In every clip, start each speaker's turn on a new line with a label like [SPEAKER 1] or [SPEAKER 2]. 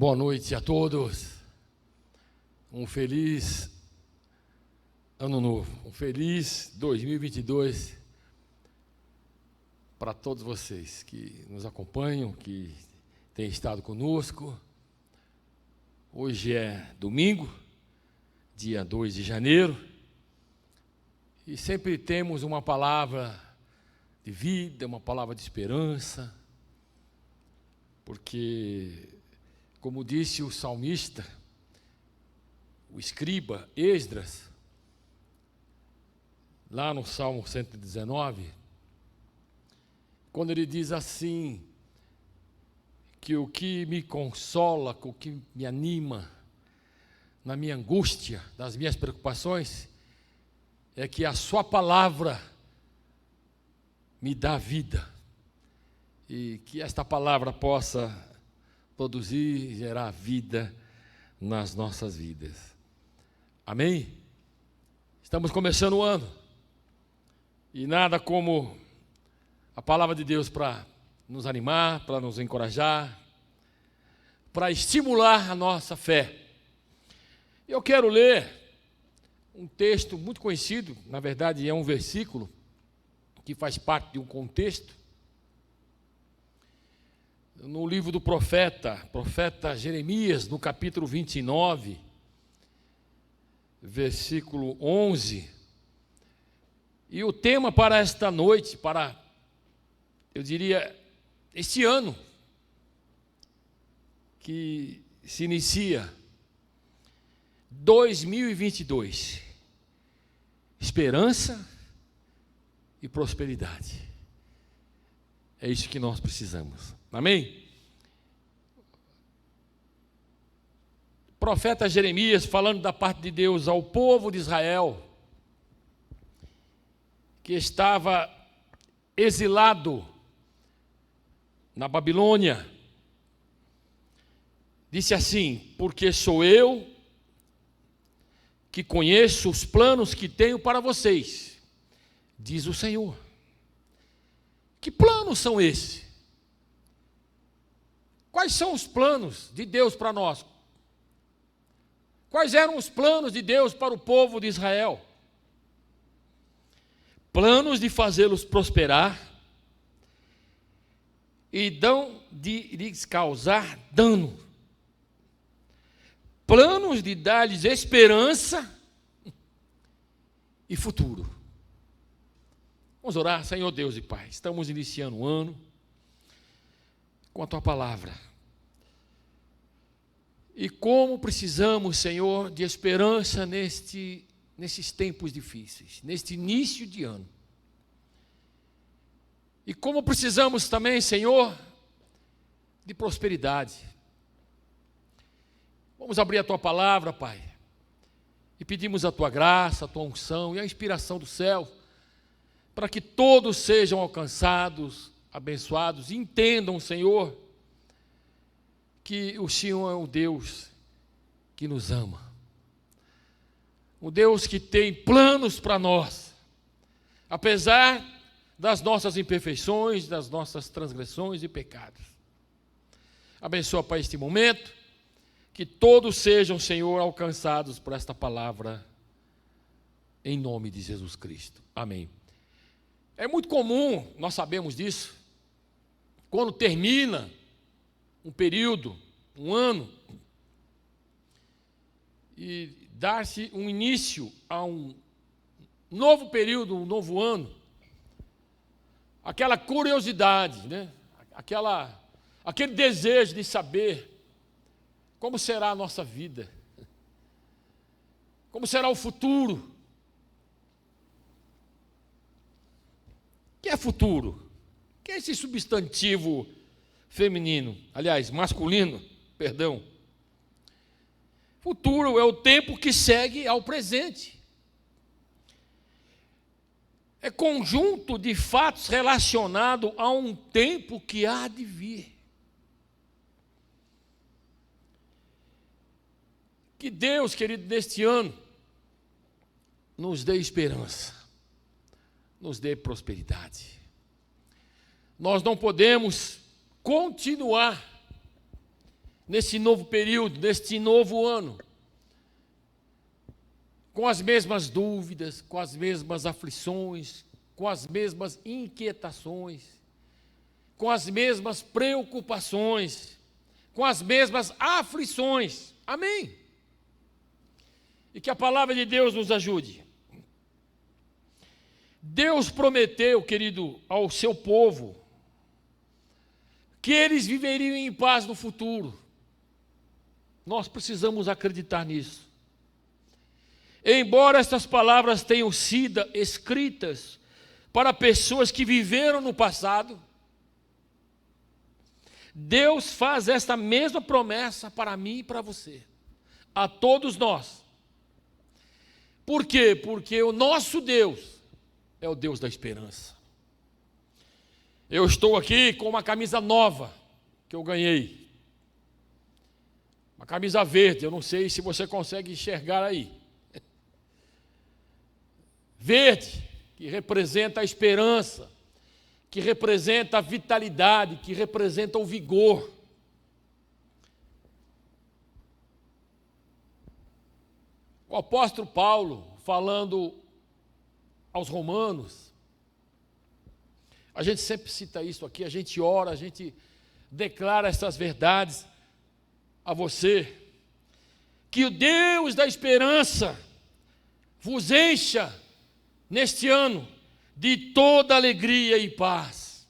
[SPEAKER 1] Boa noite a todos. Um feliz ano novo, um feliz 2022 para todos vocês que nos acompanham, que têm estado conosco. Hoje é domingo, dia 2 de janeiro, e sempre temos uma palavra de vida, uma palavra de esperança, porque, como disse o salmista, o escriba Esdras, lá no Salmo 119, quando ele diz assim, que o que me consola, o que me anima na minha angústia, nas minhas preocupações, é que a sua palavra me dá vida, e que esta palavra possa produzir e gerar vida nas nossas vidas. Amém? Estamos começando o ano, e nada como a palavra de Deus para nos animar, para nos encorajar, para estimular a nossa fé. Eu quero ler um texto muito conhecido, na verdade é um versículo que faz parte de um contexto, no livro do profeta Jeremias, no capítulo 29, versículo 11, e o tema para esta noite, eu diria, este ano, que se inicia, 2022, esperança e prosperidade. É isso que nós precisamos. Amém? O profeta Jeremias, falando da parte de Deus ao povo de Israel, que estava exilado na Babilônia, disse assim: porque sou eu que conheço os planos que tenho para vocês, diz o Senhor. Que planos são esses? Quais são os planos de Deus para nós? Quais eram os planos de Deus para o povo de Israel? Planos de fazê-los prosperar e de lhes causar dano. Planos de dar-lhes esperança e futuro. Vamos orar. Senhor Deus e Pai, estamos iniciando o ano com a Tua palavra. E como precisamos, Senhor, de esperança nesses tempos difíceis, neste início de ano. E como precisamos também, Senhor, de prosperidade. Vamos abrir a Tua palavra, Pai, e pedimos a Tua graça, a Tua unção e a inspiração do céu, para que todos sejam alcançados, abençoados, e entendam, Senhor, que o Senhor é o Deus que nos ama, o Deus que tem planos para nós, apesar das nossas imperfeições, das nossas transgressões e pecados. Abençoa, Pai, este momento, que todos sejam, Senhor, alcançados por esta palavra, em nome de Jesus Cristo. Amém. É muito comum, nós sabemos disso, quando termina um período, um ano, e dar-se um início a um novo período, um novo ano, aquela curiosidade, né? Aquele desejo de saber como será a nossa vida, como será o futuro. O que é futuro? O que é esse substantivo feminino? Aliás, masculino, perdão. Futuro é o tempo que segue ao presente. É conjunto de fatos relacionado a um tempo que há de vir. Que Deus, querido, neste ano, nos dê esperança, nos dê prosperidade. Nós não podemos continuar nesse novo período, neste novo ano, com as mesmas dúvidas, com as mesmas aflições, com as mesmas inquietações, com as mesmas preocupações, com as mesmas aflições. Amém? E que a palavra de Deus nos ajude. Deus prometeu, querido, ao seu povo, que eles viveriam em paz no futuro. Nós precisamos acreditar nisso. Embora estas palavras tenham sido escritas para pessoas que viveram no passado, Deus faz esta mesma promessa para mim e para você, a todos nós. Por quê? Porque o nosso Deus é o Deus da esperança. Eu estou aqui com uma camisa nova que eu ganhei. Uma camisa verde, eu não sei se você consegue enxergar aí. Verde, que representa a esperança, que representa a vitalidade, que representa o vigor. O apóstolo Paulo, falando aos romanos, a gente sempre cita isso aqui, a gente ora, a gente declara essas verdades a você, que o Deus da esperança vos encha neste ano de toda alegria e paz,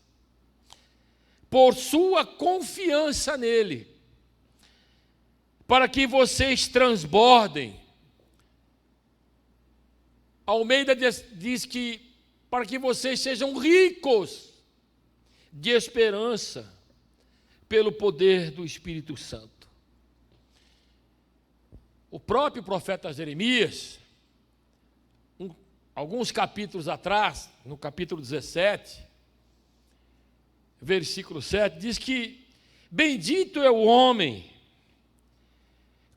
[SPEAKER 1] por sua confiança nele, para que vocês transbordem. Almeida diz que para que vocês sejam ricos de esperança pelo poder do Espírito Santo. O próprio profeta Jeremias, alguns capítulos atrás, no capítulo 17, versículo 7, diz que bendito é o homem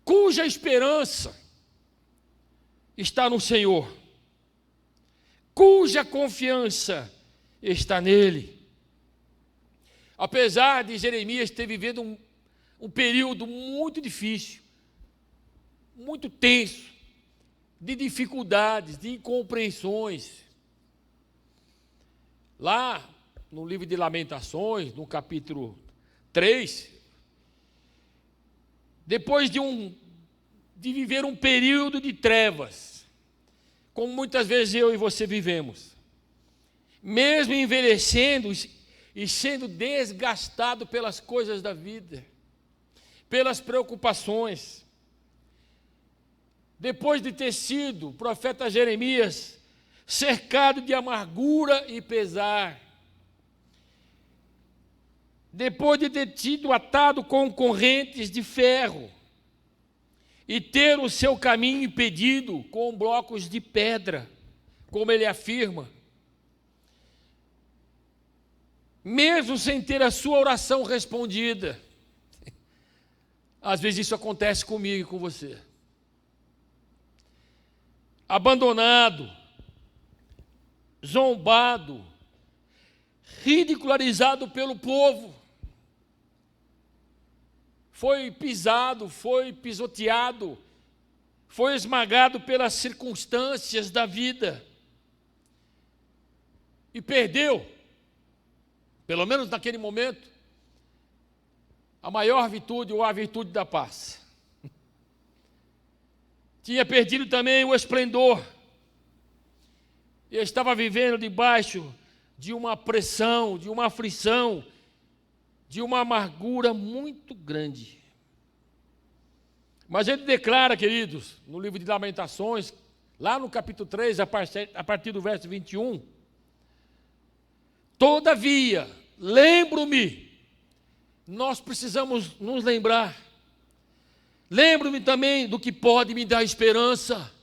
[SPEAKER 1] cuja esperança está no Senhor, cuja confiança está nele. Apesar de Jeremias ter vivido um período muito difícil, muito tenso, de dificuldades, de incompreensões, lá no livro de Lamentações, no capítulo 3, depois de viver um período de trevas, como muitas vezes eu e você vivemos, mesmo envelhecendo e sendo desgastado pelas coisas da vida, pelas preocupações, depois de ter sido o profeta Jeremias cercado de amargura e pesar, depois de ter sido atado com correntes de ferro e ter o seu caminho impedido com blocos de pedra, como ele afirma, mesmo sem ter a sua oração respondida. Às vezes isso acontece comigo e com você. Abandonado, zombado, ridicularizado pelo povo, foi pisado, foi pisoteado, foi esmagado pelas circunstâncias da vida e perdeu, pelo menos naquele momento, a maior virtude ou a virtude da paz. Tinha perdido também o esplendor. Eu estava vivendo debaixo de uma pressão, de uma aflição, de uma amargura muito grande. Mas ele declara, queridos, no livro de Lamentações, lá no capítulo 3, a partir do verso 21, todavia, lembro-me, nós precisamos nos lembrar, lembro-me também do que pode me dar esperança.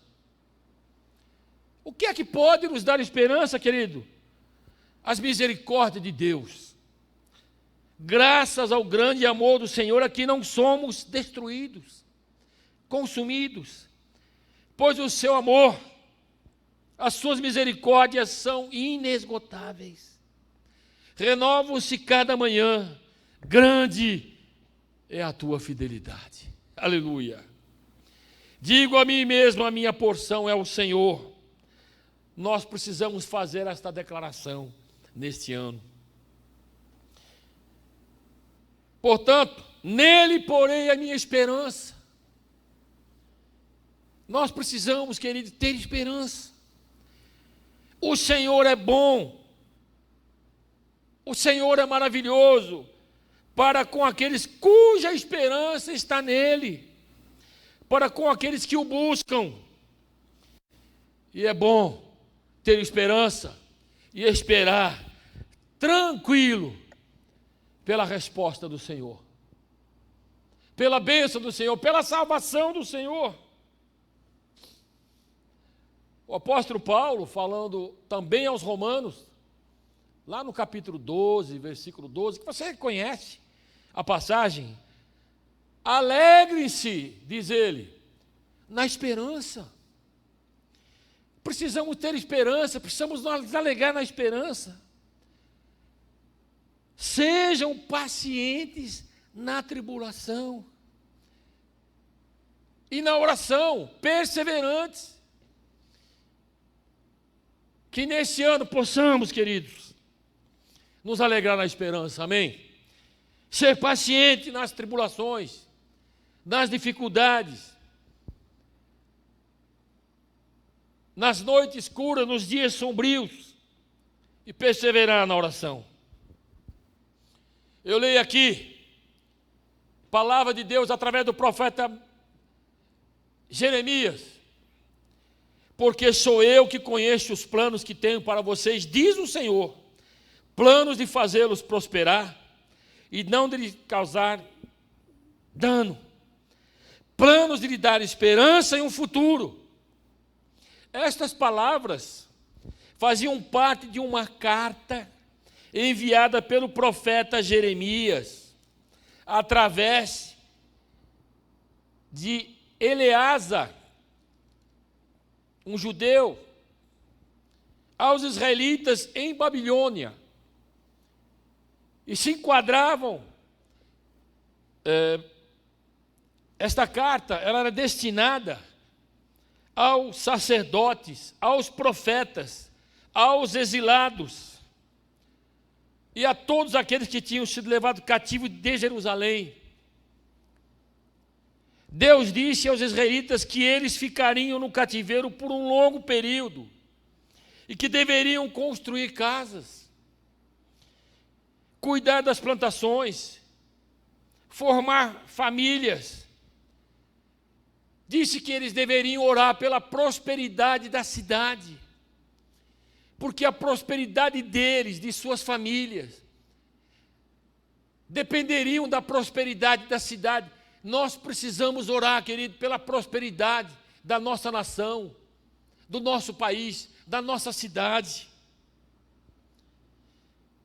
[SPEAKER 1] O que é que pode nos dar esperança, querido? As misericórdias de Deus. Graças ao grande amor do Senhor, aqui não somos destruídos, consumidos, pois o seu amor, as suas misericórdias são inesgotáveis. Renovam-se cada manhã, grande é a tua fidelidade. Aleluia. Digo a mim mesmo, a minha porção é o Senhor. Nós precisamos fazer esta declaração neste ano. Portanto, nele porei a minha esperança. Nós precisamos, querido, ter esperança. O Senhor é bom. O Senhor é maravilhoso para com aqueles cuja esperança está nele, para com aqueles que o buscam. E é bom ter esperança e esperar tranquilo pela resposta do Senhor, pela bênção do Senhor, pela salvação do Senhor. O apóstolo Paulo, falando também aos Romanos, lá no capítulo 12, versículo 12, que você conhece a passagem, alegrem-se, diz ele, na esperança. Precisamos ter esperança, precisamos nos alegrar na esperança. Sejam pacientes na tribulação e na oração, perseverantes. Que nesse ano possamos, queridos, nos alegrar na esperança, amém? Ser paciente nas tribulações, nas dificuldades, nas noites escuras, nos dias sombrios, e perseverar na oração. Eu leio aqui, palavra de Deus através do profeta Jeremias. Porque sou eu que conheço os planos que tenho para vocês, diz o Senhor, planos de fazê-los prosperar e não de lhes causar dano, planos de lhe dar esperança e um futuro. Estas palavras faziam parte de uma carta enviada pelo profeta Jeremias, através de Eleasa, um judeu, aos israelitas em Babilônia. E se enquadravam, esta carta ela era destinada aos sacerdotes, aos profetas, aos exilados e a todos aqueles que tinham sido levados cativos de Jerusalém. Deus disse aos israelitas que eles ficariam no cativeiro por um longo período e que deveriam construir casas, cuidar das plantações, formar famílias. Disse que eles deveriam orar pela prosperidade da cidade, porque a prosperidade deles, de suas famílias, dependeriam da prosperidade da cidade. Nós precisamos orar, querido, pela prosperidade da nossa nação, do nosso país, da nossa cidade.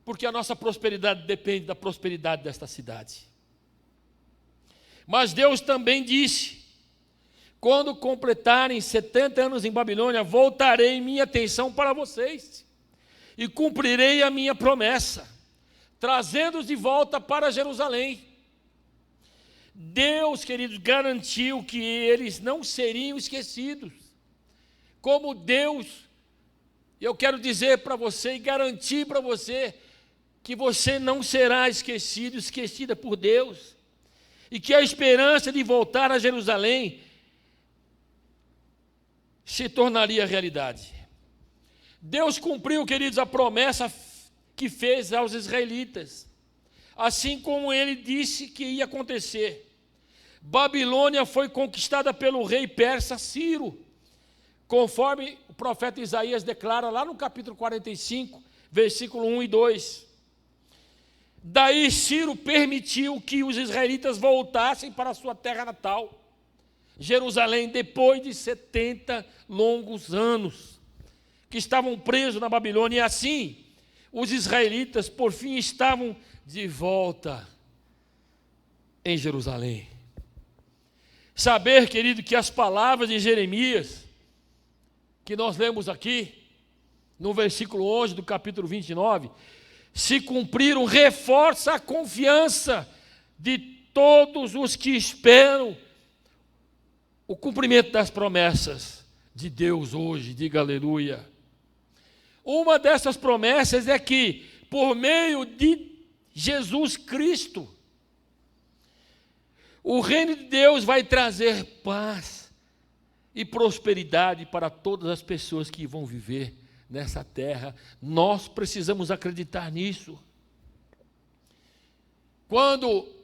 [SPEAKER 1] Porque a nossa prosperidade depende da prosperidade desta cidade. Mas Deus também disse: quando completarem 70 anos em Babilônia, voltarei minha atenção para vocês e cumprirei a minha promessa, trazendo-os de volta para Jerusalém. Deus, queridos, garantiu que eles não seriam esquecidos. Como Deus, eu quero dizer para você e garantir para você que você não será esquecido, esquecida por Deus, e que a esperança de voltar a Jerusalém se tornaria realidade. Deus cumpriu, queridos, a promessa que fez aos israelitas, assim como ele disse que ia acontecer. Babilônia foi conquistada pelo rei persa Ciro, conforme o profeta Isaías declara lá no capítulo 45, versículo 1 e 2. Daí Ciro permitiu que os israelitas voltassem para a sua terra natal, Jerusalém, depois de 70 longos anos, que estavam presos na Babilônia, e assim os israelitas, por fim, estavam de volta em Jerusalém. Saber, querido, que as palavras de Jeremias, que nós lemos aqui, no versículo 11 do capítulo 29, se cumpriram, reforça a confiança de todos os que esperam o cumprimento das promessas de Deus hoje. Diga aleluia. Uma dessas promessas é que, por meio de Jesus Cristo, o reino de Deus vai trazer paz e prosperidade para todas as pessoas que vão viver nessa terra. Nós precisamos acreditar nisso. Quando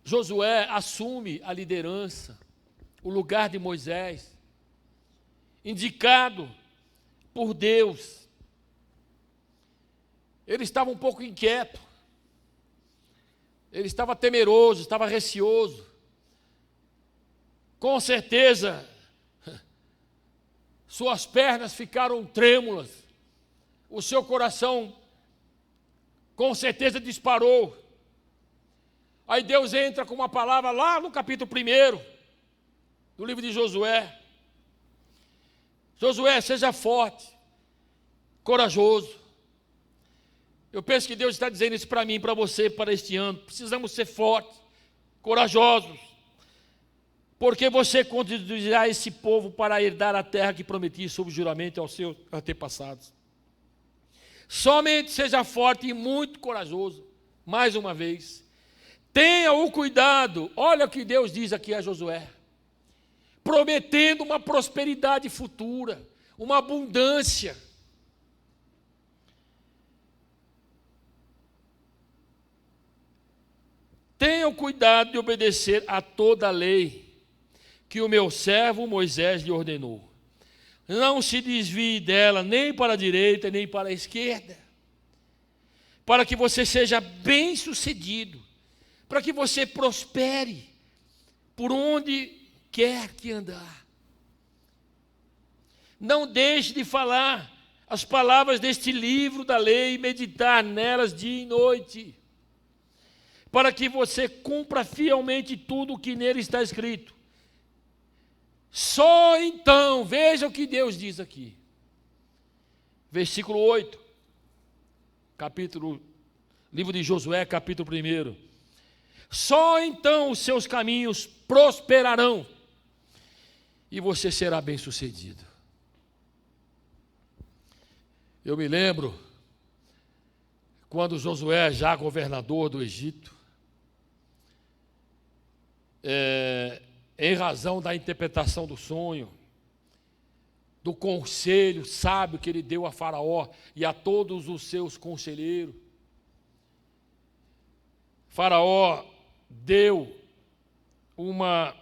[SPEAKER 1] Josué assume a liderança, o lugar de Moisés, indicado por Deus, ele estava um pouco inquieto, ele estava temeroso, estava receoso. Com certeza, suas pernas ficaram trêmulas, o seu coração com certeza disparou. Aí Deus entra com uma palavra lá no capítulo 1 do livro de Josué. Josué, seja forte, corajoso. Eu penso que Deus está dizendo isso para mim e para você, para este ano. Precisamos ser fortes, corajosos, porque você conduzirá esse povo para herdar a terra que prometi sob juramento aos seus antepassados. Somente seja forte e muito corajoso. Mais uma vez, tenha o cuidado. Olha o que Deus diz aqui a Josué, prometendo uma prosperidade futura, uma abundância. Tenha o cuidado de obedecer a toda a lei que o meu servo Moisés lhe ordenou. Não se desvie dela nem para a direita, nem para a esquerda, para que você seja bem-sucedido, para que você prospere por onde quer que andar. Não deixe de falar as palavras deste livro da lei e meditar nelas dia e noite, para que você cumpra fielmente tudo o que nele está escrito. Só então, veja o que Deus diz aqui. Versículo 8, livro de Josué, capítulo 1. Só então os seus caminhos prosperarão e você será bem-sucedido. Eu me lembro quando Josué, já governador do Egito, em razão da interpretação do sonho, do conselho sábio que ele deu a Faraó e a todos os seus conselheiros, Faraó deu uma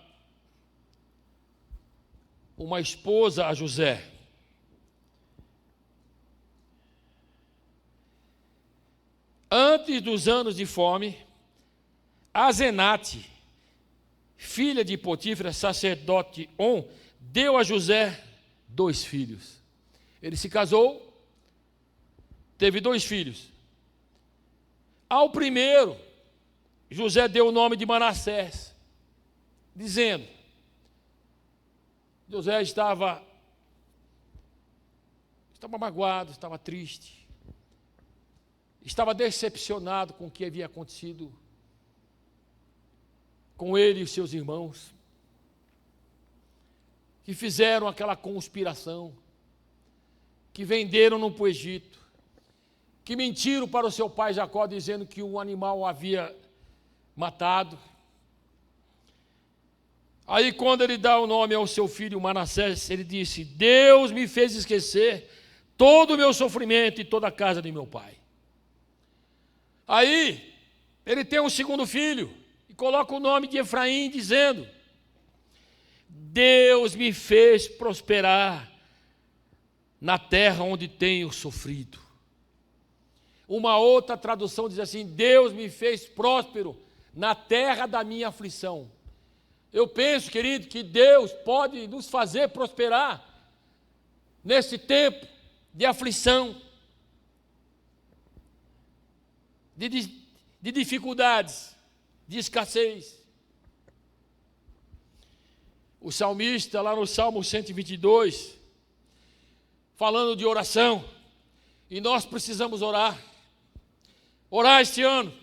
[SPEAKER 1] esposa a José. Antes dos anos de fome, Asenate, filha de Potífera, sacerdote On, deu a José 2 filhos. Ele se casou, teve 2 filhos. Ao primeiro, José deu o nome de Manassés, dizendo: José estava magoado, estava triste, estava decepcionado com o que havia acontecido com ele e os seus irmãos, que fizeram aquela conspiração, que venderam-no para o Egito, que mentiram para o seu pai Jacó, dizendo que um animal o havia matado. Aí, quando ele dá o nome ao seu filho Manassés, ele disse: Deus me fez esquecer todo o meu sofrimento e toda a casa de meu pai. Aí, ele tem um segundo filho, e coloca o nome de Efraim, dizendo: Deus me fez prosperar na terra onde tenho sofrido. Uma outra tradução diz assim: Deus me fez próspero na terra da minha aflição. Eu penso, querido, que Deus pode nos fazer prosperar nesse tempo de aflição, de dificuldades, de escassez. O salmista, lá no Salmo 122, falando de oração, e nós precisamos orar este ano.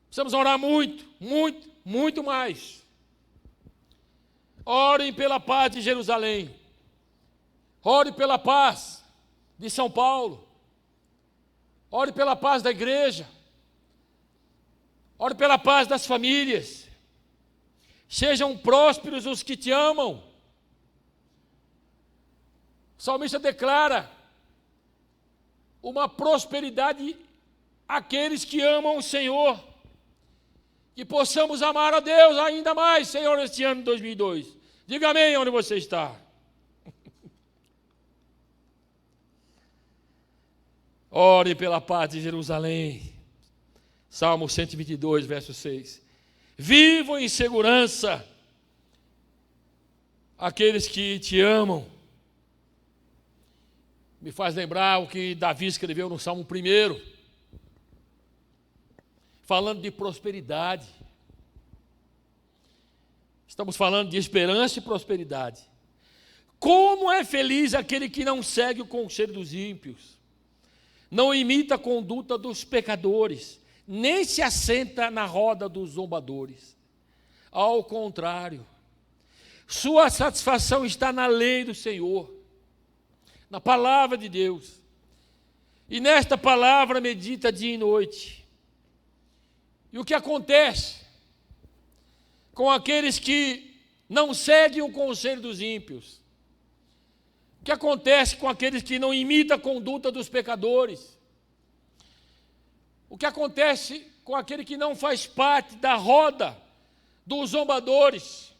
[SPEAKER 1] Precisamos orar muito, muito, muito mais. Orem pela paz de Jerusalém. Ore pela paz de São Paulo. Ore pela paz da igreja. Ore pela paz das famílias. Sejam prósperos os que te amam. O salmista declara uma prosperidade àqueles que amam o Senhor. Que possamos amar a Deus ainda mais, Senhor, este ano de 2002. Diga amém onde você está. Ore pela paz de Jerusalém. Salmo 122, verso 6. Vivam em segurança aqueles que te amam. Me faz lembrar o que Davi escreveu no Salmo 1, falando de prosperidade. Estamos falando de esperança e prosperidade. Como é feliz aquele que não segue o conselho dos ímpios, não imita a conduta dos pecadores, nem se assenta na roda dos zombadores. Ao contrário, sua satisfação está na lei do Senhor, na palavra de Deus. E nesta palavra medita dia e noite. E o que acontece com aqueles que não seguem o conselho dos ímpios? O que acontece com aqueles que não imitam a conduta dos pecadores? O que acontece com aquele que não faz parte da roda dos zombadores,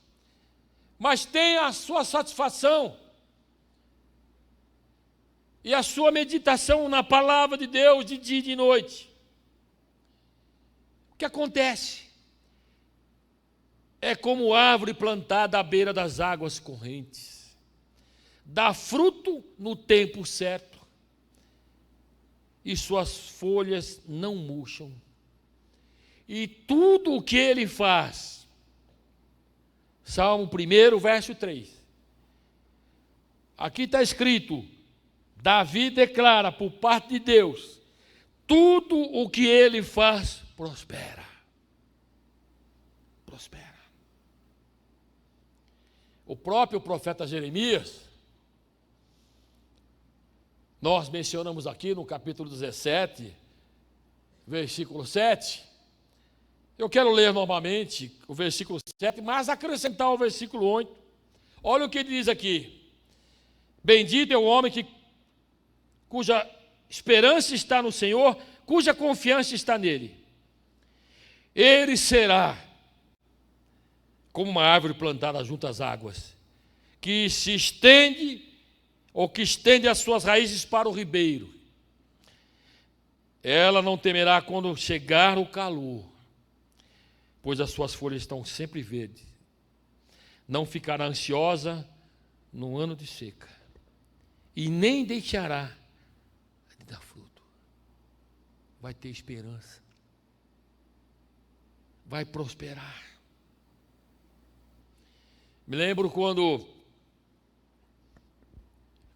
[SPEAKER 1] mas tem a sua satisfação e a sua meditação na palavra de Deus de dia e de noite? O que acontece? É como árvore plantada à beira das águas correntes, dá fruto no tempo certo, e suas folhas não murcham. E tudo o que ele faz, Salmo 1, verso 3. Aqui está escrito, Davi declara por parte de Deus, tudo o que ele faz prospera. Prospera. O próprio profeta Jeremias, nós mencionamos aqui no capítulo 17, versículo 7. Eu quero ler novamente o versículo 7, mas acrescentar o versículo 8. Olha o que ele diz aqui. Bendito é o homem cuja esperança está no Senhor, cuja confiança está nele. Ele será como uma árvore plantada junto às águas, que se estende, ou que estende as suas raízes para o ribeiro. Ela não temerá quando chegar o calor, pois as suas folhas estão sempre verdes. Não ficará ansiosa no ano de seca, e nem deixará de dar fruto. Vai ter esperança, vai prosperar. Me lembro quando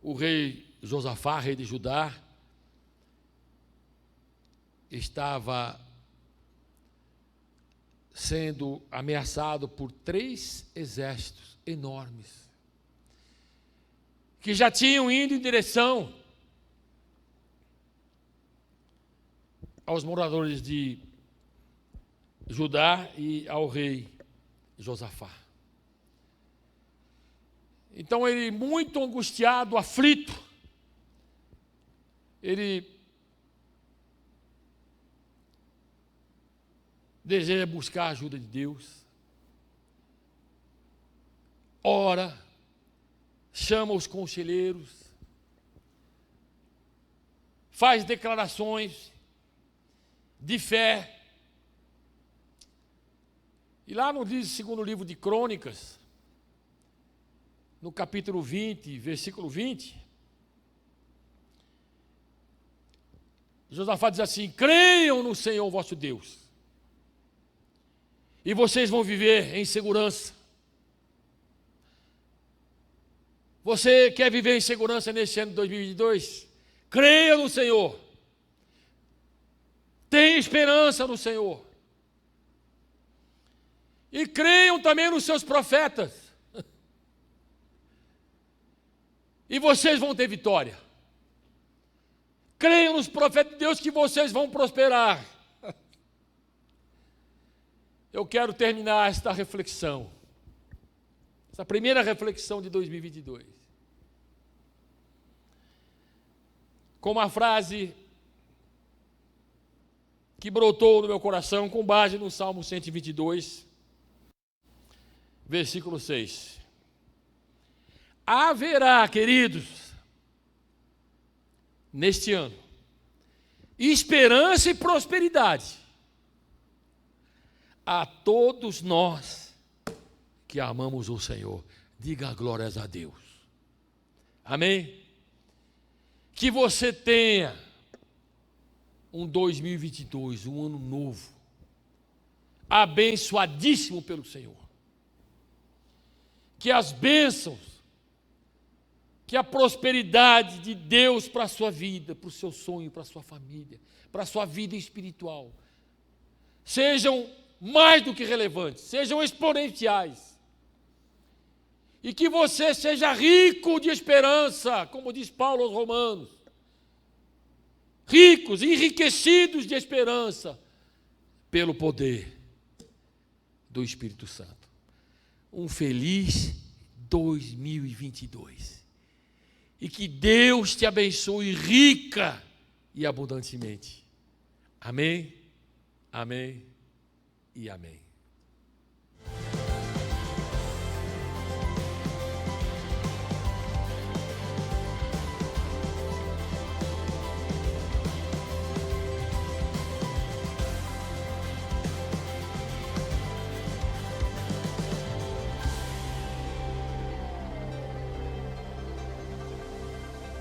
[SPEAKER 1] o rei Josafá, rei de Judá, estava sendo ameaçado por 3 exércitos enormes, que já tinham ido em direção aos moradores de Judá e ao rei Josafá. Então ele, muito angustiado, aflito, ele deseja buscar a ajuda de Deus, ora, chama os conselheiros, faz declarações de fé. E lá no segundo livro de Crônicas, no capítulo 20, versículo 20, Josafá diz assim: creiam no Senhor vosso Deus, e vocês vão viver em segurança. Você quer viver em segurança neste ano de 2022? Creia no Senhor. Tenha esperança no Senhor. E creiam também nos seus profetas. E vocês vão ter vitória. Creiam nos profetas de Deus que vocês vão prosperar. Eu quero terminar esta reflexão, essa primeira reflexão de 2022, com uma frase que brotou no meu coração com base no Salmo 122, versículo 6. Haverá, queridos, neste ano, esperança e prosperidade a todos nós que amamos o Senhor. Diga glórias a Deus. Amém? Que você tenha um 2022, um ano novo, abençoadíssimo pelo Senhor. Que as bênçãos, que a prosperidade de Deus para a sua vida, para o seu sonho, para a sua família, para a sua vida espiritual, sejam mais do que relevantes, sejam exponenciais. E que você seja rico de esperança, como diz Paulo aos Romanos. Ricos, enriquecidos de esperança, pelo poder do Espírito Santo. Um feliz 2022. E que Deus te abençoe rica e abundantemente. Amém, amém e amém.